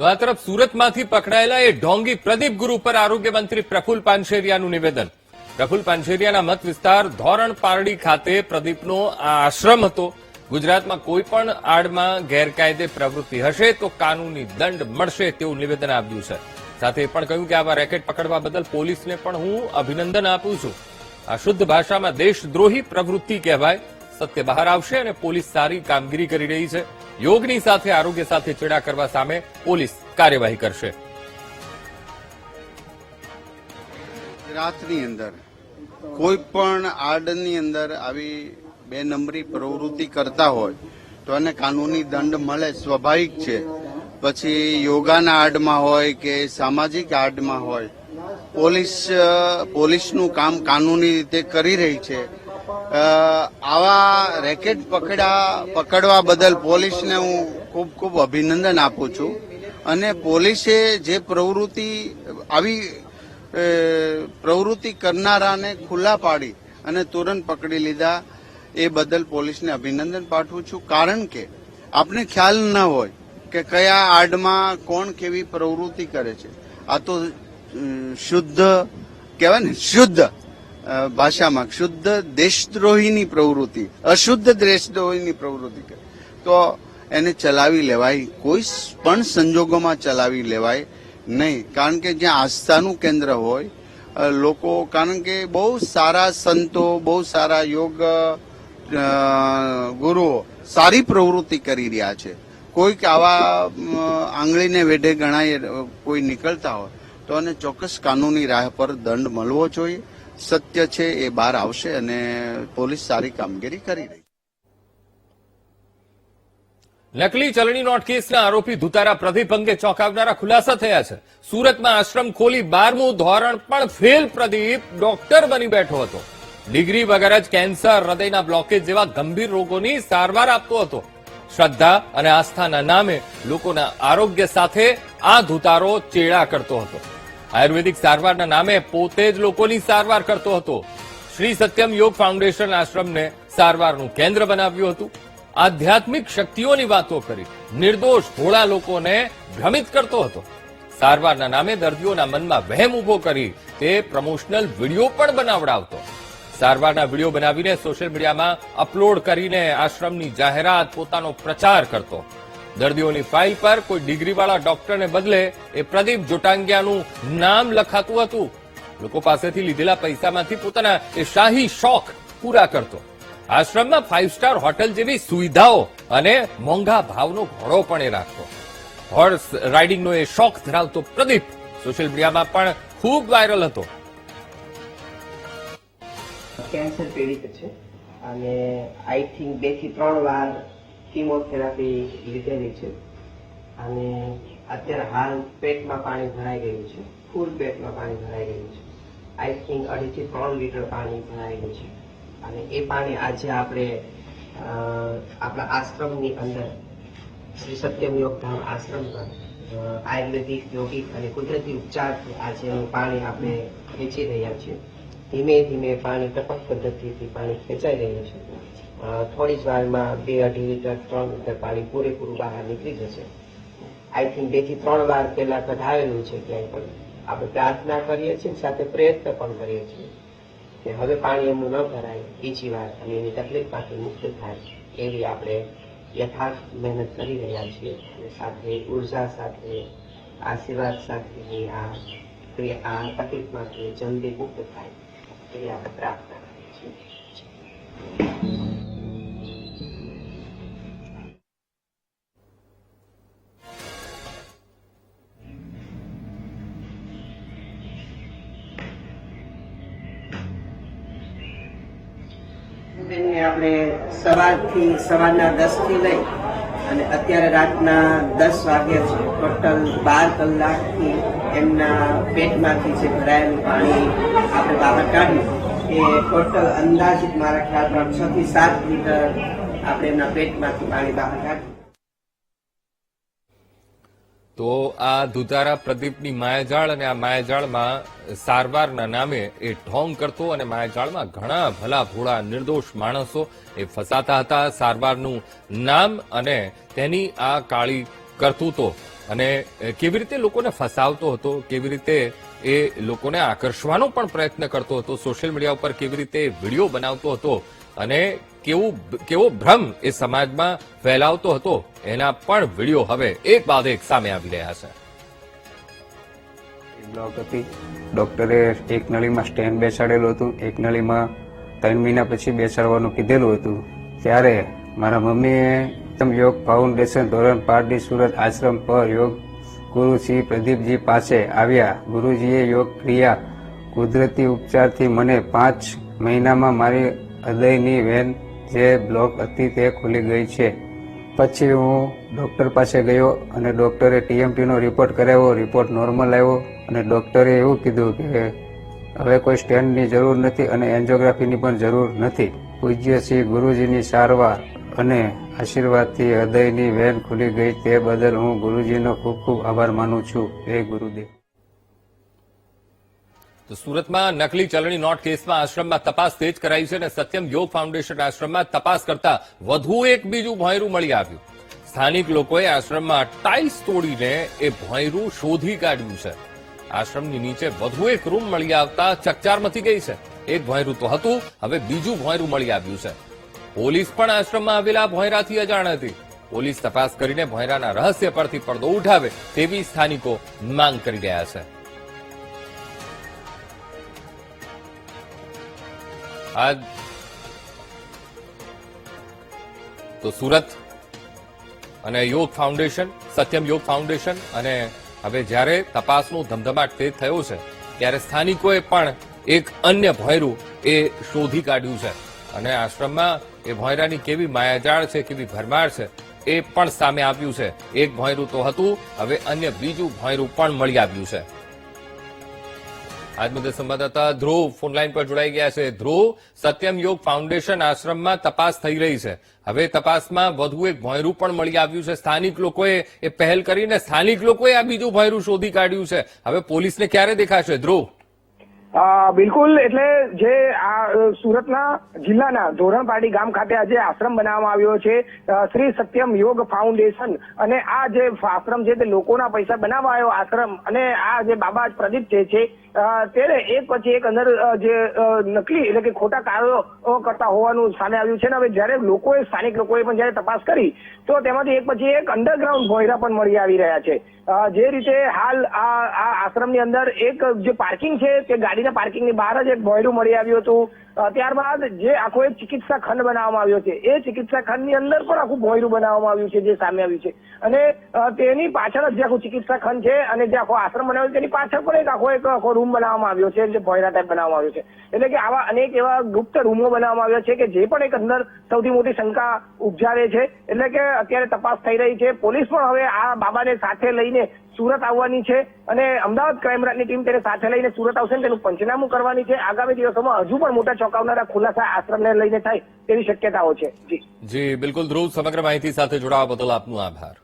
તો આ તરફ સુરતમાંથી પકડાયેલા એ ઢોંગી પ્રદીપ ગુરુ પર આરોગ્ય મંત્રી પ્રફુલ્લ પાનસેરિયાનું નિવેદન. પ્રફુલ્લ પાનસેરિયાના મત વિસ્તાર ધોરણ પારડી ખાતે પ્રદીપનો આ આશ્રમ હતો. ગુજરાતમાં કોઈ પણ આડમાં ગેરકાયદે પ્રવૃત્તિ હશે તો કાનૂની દંડ મળશે તેવું નિવેદન આપ્યું છે. સાથે પણ કહ્યું કે આવા રેકેટ પકડવા બદલ પોલીસને પણ હું અભિનંદન આપું છું. આ શુદ્ધ ભાષામાં દેશદ્રોહી પ્રવૃત્તિ કહેવાય. સત્ય બહાર આવશે અને પોલીસ સારી કામગીરી કરી રહી છે. યોગની સાથે આરોગ્ય સાથે ચેડા કરવા સામે પોલીસ કાર્યવાહી કરશે. ગુજરાતની અંદર કોઈ પણ આડની અંદર આવી બે નંબરી પ્રવૃત્તિ કરતા હોય તો એને કાનૂની દંડ મળે, સ્વાભાવિક છે. પછી યોગાના આડમાં હોય કે સામાજિક આડમાં હોય, પોલીસનું કામ કાનૂની રીતે કરી રહી છે. આવા રેકેટ પકડવા બદલ પોલીસને હું ખૂબ ખૂબ અભિનંદન આપું છું. અને પોલીસે જે આવી પ્રવૃત્તિ કરનારાને ખુલ્લા પાડી અને તુરંત પકડી લીધા એ બદલ પોલીસને અભિનંદન પાઠવું છું. કારણ કે આપને ખ્યાલ ન હોય કે કયા આડમાં કોણ કેવી પ્રવૃત્તિ કરે છે. આ તો શુદ્ધ કહેવાય ને, શુદ્ધ ભાષામાં શુદ્ધ દેશદ્રોહીની પ્રવૃત્તિ, અશુદ્ધ દેશદ્રોહીની પ્રવૃત્તિ કરે તો એને ચલાવી લેવાય, કોઈ પણ સંજોગોમાં ચલાવી લેવાય નહીં. કારણ કે જ્યાં આસ્થાનું કેન્દ્ર હોય લોકો, કારણ કે બહુ સારા સંતો, બહુ સારા યોગ ગુરુઓ સારી પ્રવૃત્તિ કરી રહ્યા છે. કોઈક આવા આંગળીને વેઢે ગણાય કોઈ નીકળતા હોય તો એને ચોક્કસ કાનૂની રાહ પર દંડ મળવો જોઈએ. સત્ય છે એ બહાર આવશે અને પોલીસ સારી કામગીરી કરી રહી. નકલી ચલણી નોટ કેસના આરોપી ધુતારા પ્રદીપ અંગે ચોંકાવનારા ખુલાસા થયા છે. સુરતમાં આશ્રમ ખોલી 12મું ધોરણ પણ ફેલ પ્રદીપ ડોક્ટર બની બેઠો હતો. ડિગ્રી વગર જ કેન્સર, હૃદયના બ્લોકેજ જેવા ગંભીર રોગોની સારવાર આપતો હતો. શ્રદ્ધા અને આસ્થાના નામે લોકોના આરોગ્ય સાથે આ ધુતારો ચેડા કરતો હતો. આયુર્વેદિક સારવારના નામે પોતે જ લોકોની સારવાર કરતો હતો. શ્રી સત્યમ યોગ ફાઉન્ડેશન આશ્રમને સારવારનું કેન્દ્ર બનાવ્યું હતું. આધ્યાત્મિક શક્તિઓની વાતો કરી નિર્દોષ ભોળા લોકોને ભ્રમિત કરતો હતો. સારવારના નામે દર્દીઓના મનમાં વહેમ ઉભો કરી તે પ્રમોશનલ વિડીયો પણ બનાવડાવતો. સારવારના વિડીયો બનાવીને સોશિયલ મીડિયામાં અપલોડ કરીને આશ્રમની જાહેરાત, પોતાનો પ્રચાર કરતો. દર્દીઓની ફાઇલ પર કોઈ ડિગ્રીવાળા ડોક્ટરને બદલે એ પ્રદીપ જોટાંગિયાનું નામ લખાતું હતું. લોકો પાસેથી લીધેલા પૈસામાંથી પોતાના એ શાહી શોખ પૂરા કરતો. આશ્રમમાં 5 સ્ટાર હોટેલ જેવી સુવિધાઓ અને મોંઘા ભાવનો ઘોડો પણ એ રાખતો. હોર્સ રાઇડિંગનો એ શોખ ધરાવતો પ્રદીપ સોશિયલ મીડિયામાં પણ ખૂબ વાયરલ હતો. કેન્સર પીડિત છે અને આઈ થિંક 2 થી 3 વાર કીમોથેરાપી લીધેલી છે અને અત્યારે હાલ પેટમાં પાણી ભરાઈ ગયું છે, ફૂલ પેટમાં પાણી ભરાઈ ગયું છે. આઈ થિંક 2.5 થી 3 લીટર પાણી ભરાયેલું છે અને એ પાણી આજે આપણે આપણા આશ્રમની અંદર શ્રી સત્યમ યોગધામ આશ્રમમાં આયુર્વેદિક, યોગિક અને કુદરતી ઉપચારથી આજે એનું પાણી આપણે ખેંચી રહ્યા છીએ. ધીમે ધીમે પાણી ટપક પદ્ધતિથી પાણી ખેંચાઈ રહ્યું છે. થોડી જ વારમાં 2-2.5 લીટર 3 લીટર પાણી પૂરેપૂરું બહાર નીકળી જશે. આઈ થિંક 2 થી 3 વાર પહેલા કઢાવેલું છે. ક્યાંય પણ આપણે પ્રાર્થના કરીએ છીએ, સાથે પ્રયત્ન પણ કરીએ છીએ કે હવે પાણી એમનું ન ભરાય, બીજી વાર અને એની તકલીફમાંથી મુક્ત થાય એવી આપણે યથાર્થ મહેનત કરી રહ્યા છીએ. અને સાથે ઉર્જા સાથે, આશીર્વાદ સાથેની આ તકલીફમાંથી જલ્દી મુક્ત થાય એવી આપણે પ્રાર્થના કરીએ છીએ. આપણે સવારના 10 થી લઈ અને અત્યારે રાતના 10 વાગ્યા છે. ટોટલ 12 કલાકથી એમના પેટમાંથી જે ભરાયેલું પાણી આપણે બહાર કાઢ્યું એ ટોટલ અંદાજિત મારા ખ્યાલ 6 થી 7 લીટર આપણે એમના પેટમાંથી પાણી બહાર કાઢ્યું. તો આ ધુતારા પ્રદીપની માયાજાળ અને આ માયાજાળમાં સારવારના નામે એ ઢોંગ કરતો અને માયાજાળમાં ઘણા ભલા ભોળા નિર્દોષ માણસો એ ફસાતા હતા. સારવારનું નામ અને તેની આ કાળી કરતૂતો અને કેવી રીતે લોકોને ફસાવતો હતો, કેવી રીતે એ લોકોને આકર્ષવાનો પણ પ્રયત્ન કરતો હતો, સોશિયલ મીડિયા ઉપર કેવી રીતે વિડીયો બનાવતો હતો અને કેવો ભ્રમ એ સમાજમાં ફેલાવતો હતો, એના પણ વિડીયો હવે એક બાદ એક સામે આવી રહ્યા છે. બ્લોક હતી. ડોક્ટરે એક નળીમાં સ્ટેન્ડ બેસાડેલું હતું, એક નળીમાં 3 મહિના પછી બેસાડવાનું કીધેલું હતું. ત્યારે મારા મમ્મીએ યોગ ફાઉન્ડેશન ધોરણ 5D સુરત આશ્રમ પર યોગ ગુરુ શ્રી પ્રદીપજી પાસે આવ્યા. ગુરુજીએ યોગ ક્રિયા કુદરતી ઉપચારથી મને 5 મહિનામાં મારી હૃદયની વેન જે બ્લોક હતી તે ખુલી ગઈ છે. પછી હું ડોક્ટર પાસે ગયો અને ડોક્ટરે TMT નો રિપોર્ટ કરાવ્યો. રિપોર્ટ નોર્મલ આવ્યો અને ડોક્ટરે એવું કીધું કે હવે કોઈ સ્ટેન્ડની જરૂર નથી અને એન્જિયોગ્રાફીની પણ જરૂર નથી. પૂજ્ય શ્રી ગુરુજીની સારવાર અને આશીર્વાદથી હૃદયની વેન ખુલી ગઈ. તે બદલ હું ગુરુજીનો ખૂબ ખૂબ આભાર માનું છું. જય ગુરુદેવ. તો સુરતમાં નકલી ચલણી નોટ કેસમાં આશ્રમમાં તપાસ તેજ કરાઈ છે અને સત્યમ યોગ ફાઉન્ડેશન આશ્રમમાં તપાસ કરતા વધુ એક બીજું ભોંયરું મળી આવ્યું. સ્થાનિક લોકોએ આશ્રમમાં ટાઇલ્સ તોડીને એ ભોંયરું શોધી કાઢ્યું છે. આશ્રમની નીચે વધુ એક રૂમ મળી આવતા ચકચાર મચી ગઈ છે. એક ભોંયરું તો હતું, હવે બીજું ભોંયરું મળી આવ્યું છે. પોલીસ પણ આશ્રમમાં આવેલા ભોંયરાથી અજાણ હતી. પોલીસ તપાસ કરીને ભોંયરાના રહસ્ય પરથી પડદો ઉઠાવે તેવી સ્થાનિકો માંગ કરી રહ્યા છે. તો સુરત અને યોગ ફાઉન્ડેશન, સત્યમ યોગ ફાઉન્ડેશન, અને હવે જ્યારે તપાસનું ધમધમાટ તેજ થયો છે ત્યારે સ્થાનિકોએ પણ એક અન્ય ભોંયરું એ શોધી કાઢ્યું છે અને આશ્રમમાં એ ભોંયરાની કેવી માયાજાળ છે, કેવી ભરમાર છે એ પણ સામે આવ્યું છે. એક ભોંયરું તો હતું, હવે અન્ય બીજું ભોંયરું પણ મળી આવ્યું છે. આજ મુદ્દે સંવાદદાતા ધ્રુવ ફોનલાઈન પર જોડાઈ ગયા છે. ધ્રુવ, સત્યમ યોગ ફાઉન્ડેશન આશ્રમમાં તપાસ થઈ રહી છે. હવે તપાસમાં વધુ એક ભોંયરું પણ મળી આવ્યું છે. સ્થાનિક લોકોએ એ પહેલ કરીને સ્થાનિક લોકોએ આ બીજું ભોંયરું શોધી કાઢ્યું છે. હવે પોલીસને ક્યારે દેખાશે ધ્રુવ? બિલકુલ, એટલે જે આ સુરતના જિલ્લાના ધોરણ 5D ગામ ખાતે આજે આશ્રમ બનાવવામાં આવ્યો છે શ્રી સત્યમ યોગ ફાઉન્ડેશન, અને આ જે આશ્રમ છે તે લોકોના પૈસા બનાવવા આવ્યો આશ્રમ, અને આ જે બાબા પ્રદીપ છે તેને એક પછી એક અંદર જે નકલી એટલે કે ખોટા કાર્યો કરતા હોવાનું સામે આવ્યું છે. ને હવે જયારે સ્થાનિક લોકોએ પણ જયારે તપાસ કરી તો તેમાંથી એક પછી એક અંડરગ્રાઉન્ડ ભોંયરા પણ મળી આવી રહ્યા છે. જે રીતે હાલ આ આશ્રમની અંદર એક જે પાર્કિંગ છે તે ગાડીના પાર્કિંગની બહાર જ એક ભોંયરું મળી આવ્યું હતું. ત્યારબાદ જે આખો એક ચિકિત્સા ખંડ બનાવવામાં આવ્યો છે, એ ચિકિત્સા ખંડની અંદર પણ આખું ભોંયરું બનાવવામાં આવ્યું છે જે સામે આવ્યું છે. અને તેની પાછળ જ જે આખું ચિકિત્સા ખંડ છે અને જે આખો આશ્રમ બનાવ્યો તેની પાછળ પણ એક આખો રૂમ બનાવવામાં આવ્યો છે, જે ભોંયરા ટાઈપ બનાવવામાં આવ્યો છે. એટલે કે આવા અનેક એવા ગુપ્ત રૂમો બનાવવામાં આવ્યા છે કે જે પણ એક અંદર સૌથી મોટી શંકા ઉપજાવે છે. એટલે કે અત્યારે તપાસ થઈ રહી છે. પોલીસ પણ હવે આ બાબાને સાથે લઈને સુરત આવવાની છે અને અમદાવાદ ક્રાઇમ બ્રાન્ચની ટીમ તેને સાથે લઈને સુરત આવશે અને તેનું પંચનામું કરવાની છે. આગામી દિવસોમાં હજુ પણ મોટા ચોંકાવનારા ખુલાસા આશ્રમને લઈને થાય તેવી શક્યતાઓ છે. જી બિલકુલ ધ્રુવ, સમગ્ર માહિતી સાથે જોડાવા બદલ આપનો આભાર.